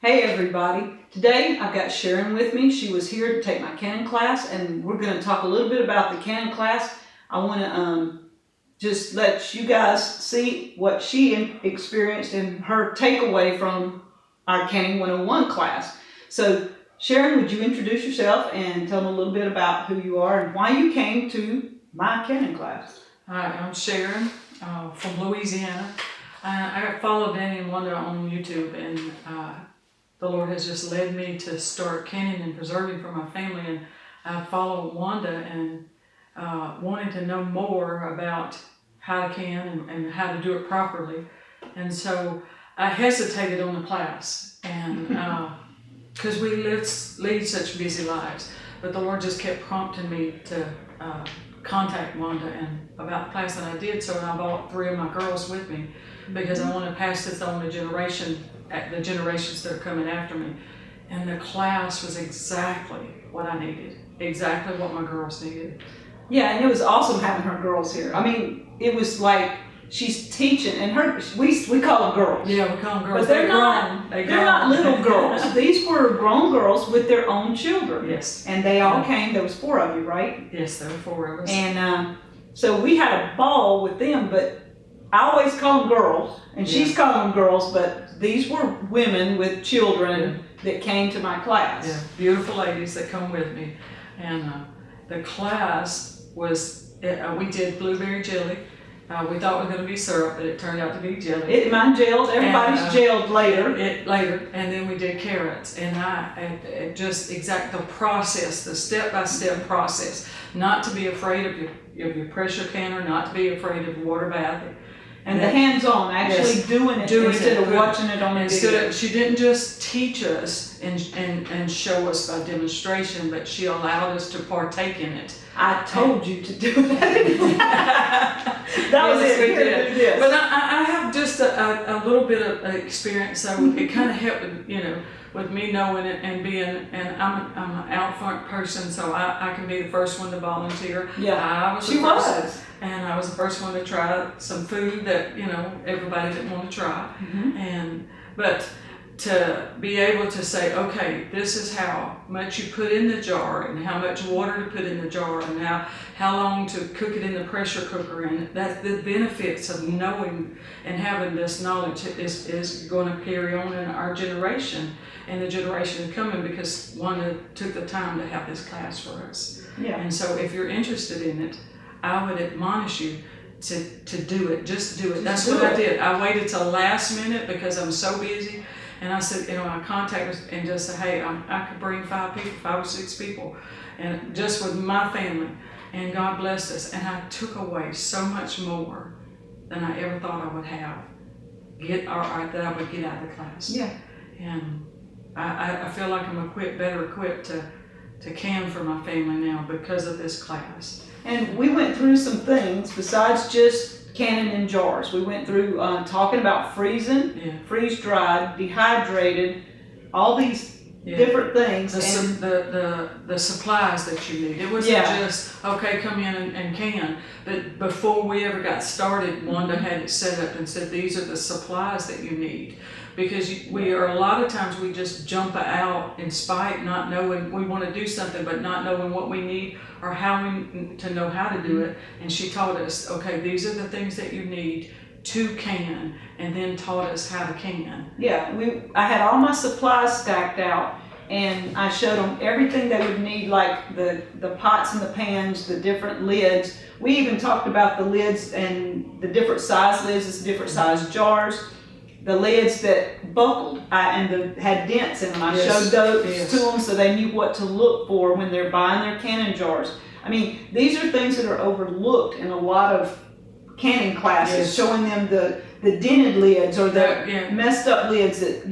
Hey everybody, today I've got Sharon with me. She was here to take my cannon class and we're going to talk a little bit about the cannon class. I want to just let you guys see what she experienced and her takeaway from our Canning 101 class. So Sharon, would you introduce yourself and tell them a little bit about who you are and why you came to my cannon class? Hi, I'm Sharon from Louisiana. I followed Danny and Wanda on YouTube, and the Lord has just led me to start canning and preserving for my family. And I follow Wanda and wanting to know more about how to can and how to do it properly. And so I hesitated on the class, and because we lead such busy lives, but the Lord just kept prompting me to contact Wanda and about the class, and I did so. And I brought 3 of my girls with me because I want to pass this on to the generations that are coming after me. And the class was exactly what I needed, exactly what my girls needed. Yeah, and it was awesome having her girls here. I mean, it was like she's teaching, and we call them girls. Yeah, we call them girls. But they're not little girls. These were grown girls with their own children. Yes. And they all came. There was 4 of you, right? Yes, there were 4 of us. And so we had a ball with them, but I always call them girls, and she's calling them girls, but these were women with children that came to my class. Yeah, beautiful ladies that come with me. And the class was, we did blueberry jelly. We thought it was going to be syrup, but it turned out to be jelly. Mine gelled. Everybody's gelled later. And then we did carrots, and the process, the step-by-step process. Not to be afraid of your pressure canner, not to be afraid of the water bath. And the hands-on, actually doing it instead of watching it on a video. She didn't just teach us and show us by demonstration, but she allowed us to partake in it. I told you to do that. That was it. We did. But I have just a little bit of experience, so it kind of helped with me knowing it and being, and I'm an out front person, so I can be the first one to volunteer. Yeah, she was. And I was the first one to try some food that everybody didn't want to try. Mm-hmm. But to be able to say, okay, this is how much you put in the jar and how much water to put in the jar and how long to cook it in the pressure cooker, and that the benefits of knowing and having this knowledge is going to carry on in our generation and the generation coming, because Wanda took the time to have this class for us. Yeah. And so if you're interested in it, I would admonish you to do it. Just do it. That's what I did. I waited till last minute because I'm so busy. And I said, I contacted and just said, hey, I could bring 5 or 6 people, and just with my family. And God blessed us. And I took away so much more than I ever thought I would have, that I would get out of the class. Yeah. And I feel like I'm better equipped to can for my family now because of this class. And we went through some things besides just canning in jars. We went through talking about freezing, freeze-dried, dehydrated, all these different things. The supplies that you need. It wasn't just, okay, come in and can. But before we ever got started, Wanda had it set up and said, these are the supplies that you need. Because a lot of times we just jump out in spite, not knowing we want to do something, but not knowing what we need or to know how to do it. And she taught us, okay, these are the things that you need to can, and then taught us how to can. Yeah, I had all my supplies stacked out, and I showed them everything they would need, like the pots and the pans, the different lids. We even talked about the lids and the different size lids, the different size jars. The lids that buckled and had dents in them. I showed those to them so they knew what to look for when they're buying their canning jars. I mean, these are things that are overlooked in a lot of canning classes, showing them the dented lids or the messed up lids that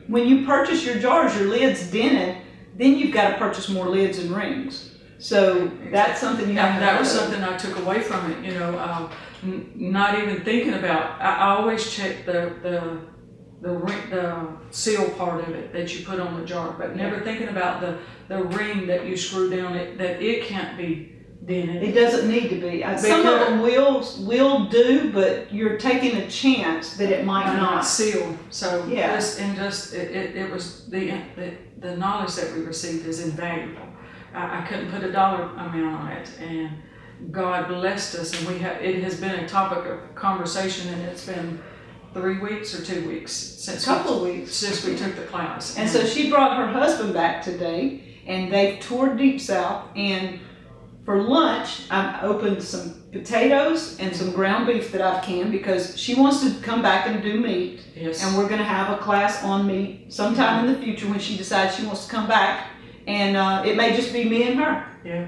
when you purchase your jars, your lid's dented, then you've got to purchase more lids and rings. So that's something you have to That was something I took away from it, not even thinking about. I always check the seal part of it that you put on the jar, but never thinking about the ring that you screw down that it can't be dented. It doesn't need to be. Some of them will do, but you're taking a chance that it might not. Sealed. So Yeah. it was the knowledge that we received is invaluable. I couldn't put a dollar amount on it, and God blessed us, and it has been a topic of conversation, and it's been 3 weeks or 2 weeks since we took the class. And so she brought her husband back today, and they've toured Deep South, and for lunch, I opened some potatoes and some ground beef that I've canned because she wants to come back and do meat. Yes. And we're going to have a class on meat sometime in the future when she decides she wants to come back. And it may just be me and her. Yeah.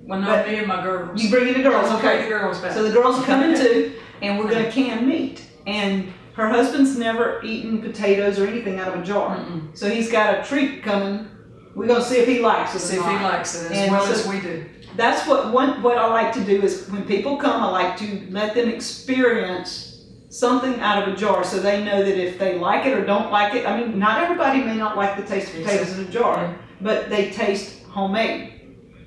Well, not me and my girls. You bring the girls, I'll okay? bring the girls back. So the girls are coming too, and we're going to can meat. And her husband's never eaten potatoes or anything out of a jar. Mm-mm. So he's got a treat coming. We're going to see if he likes it. See if he likes it as well as we do. That's what I like to do is when people come, I like to let them experience something out of a jar so they know that if they like it or don't like it. I mean, not everybody may not like the taste of potatoes in a jar, but they taste homemade.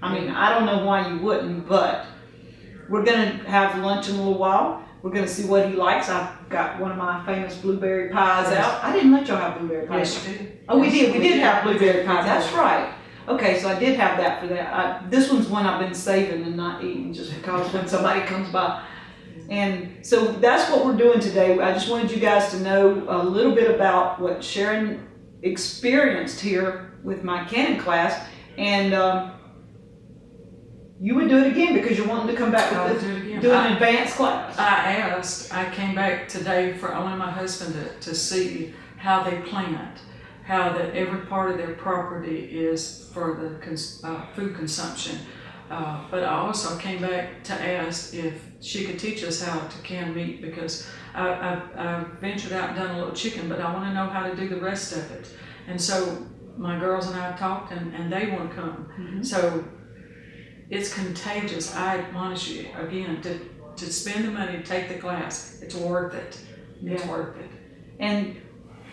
I mean, I don't know why you wouldn't, but we're going to have lunch in a little while. We're going to see what he likes. I've got one of my famous blueberry pies out. I didn't let y'all have blueberry pies. Yes, you did. Oh, we did. We did have blueberry pie. That's right. Okay, so I did have that for that. This one's one I've been saving and not eating just because when somebody comes by. And so that's what we're doing today. I just wanted you guys to know a little bit about what Sharon experienced here with my canning class. And you would do it again because you're wanting to come back with do an advanced class. I came back today for only my husband to see how they plant, how that every part of their property is for the food consumption. But I also came back to ask if she could teach us how to can meat because I ventured out and done a little chicken, but I want to know how to do the rest of it. And so my girls and I have talked and they want to come. Mm-hmm. So it's contagious. I admonish you again to spend the money to take the class. It's worth it. It's worth it. And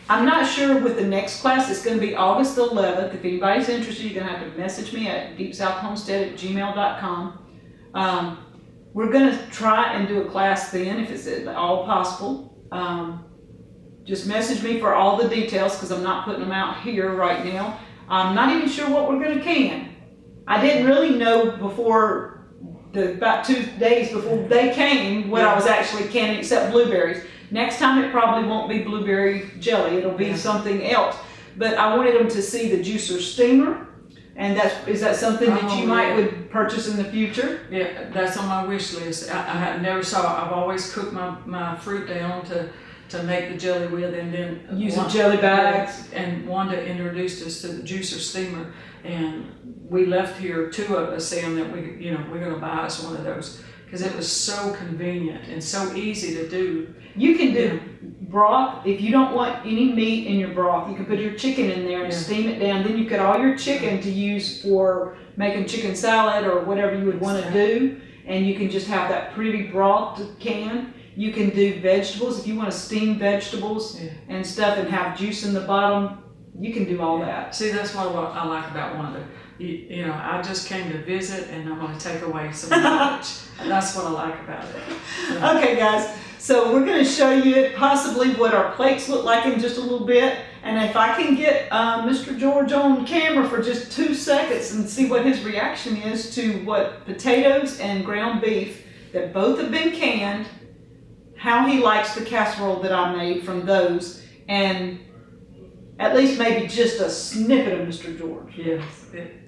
I'm not sure with the next class. It's going to be August 11th. If anybody's interested, you're going to have to message me at deepsouthhomestead@gmail.com. We're going to try and do a class then if it's at all possible. Just message me for all the details because I'm not putting them out here right now. I'm not even sure what we're going to can. I didn't really know before about 2 days before they came what I was actually canning except blueberries. Next time it probably won't be blueberry jelly, it'll be something else. But I wanted them to see the juicer steamer, and is that something that you might would purchase in the future? Yeah, that's on my wish list. I never saw. I've always cooked my fruit down to make the jelly with, and then using jelly bags. And Wanda introduced us to the juicer steamer, and we left here 2 of us saying that we're going to buy us one of those because it was so convenient and so easy to do. You can do broth. If you don't want any meat in your broth, you can put your chicken in there and steam it down. Then you get all your chicken to use for making chicken salad or whatever you would want to do. And you can just have that pretty broth to can. You can do vegetables. If you want to steam vegetables and stuff and have juice in the bottom, you can do all that. See, that's what I like about Wanda. You know, I just came to visit and I'm going to take away some knowledge. That's what I like about it. Yeah. Okay, guys. So we're going to show you possibly what our plates look like in just a little bit. And if I can get Mr. George on camera for just 2 seconds and see what his reaction is to what potatoes and ground beef that both have been canned, how he likes the casserole that I made from those, and at least maybe just a snippet of Mr. George. Yes.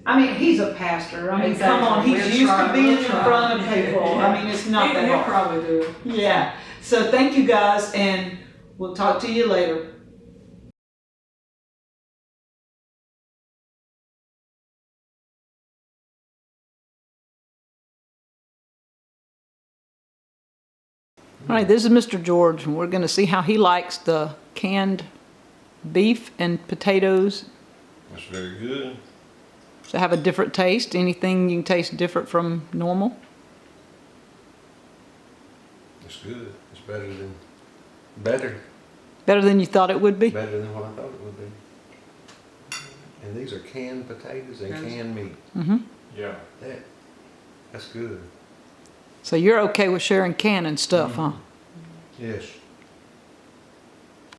I mean, he's a pastor. I mean, come on, he's used to being in front of people. I mean, it's not that hard. He'll probably do it. Yeah. So thank you guys, and we'll talk to you later. All right, this is Mr. George, and we're going to see how he likes the canned beef and potatoes. That's very good. So have a different taste. Anything you can taste different from normal? It's good. It's better. Better than you thought it would be? Better than what I thought it would be. And these are canned potatoes and canned meat. Mm-hmm. Yeah. That's good. So you're okay with sharing canned stuff, huh? Yes.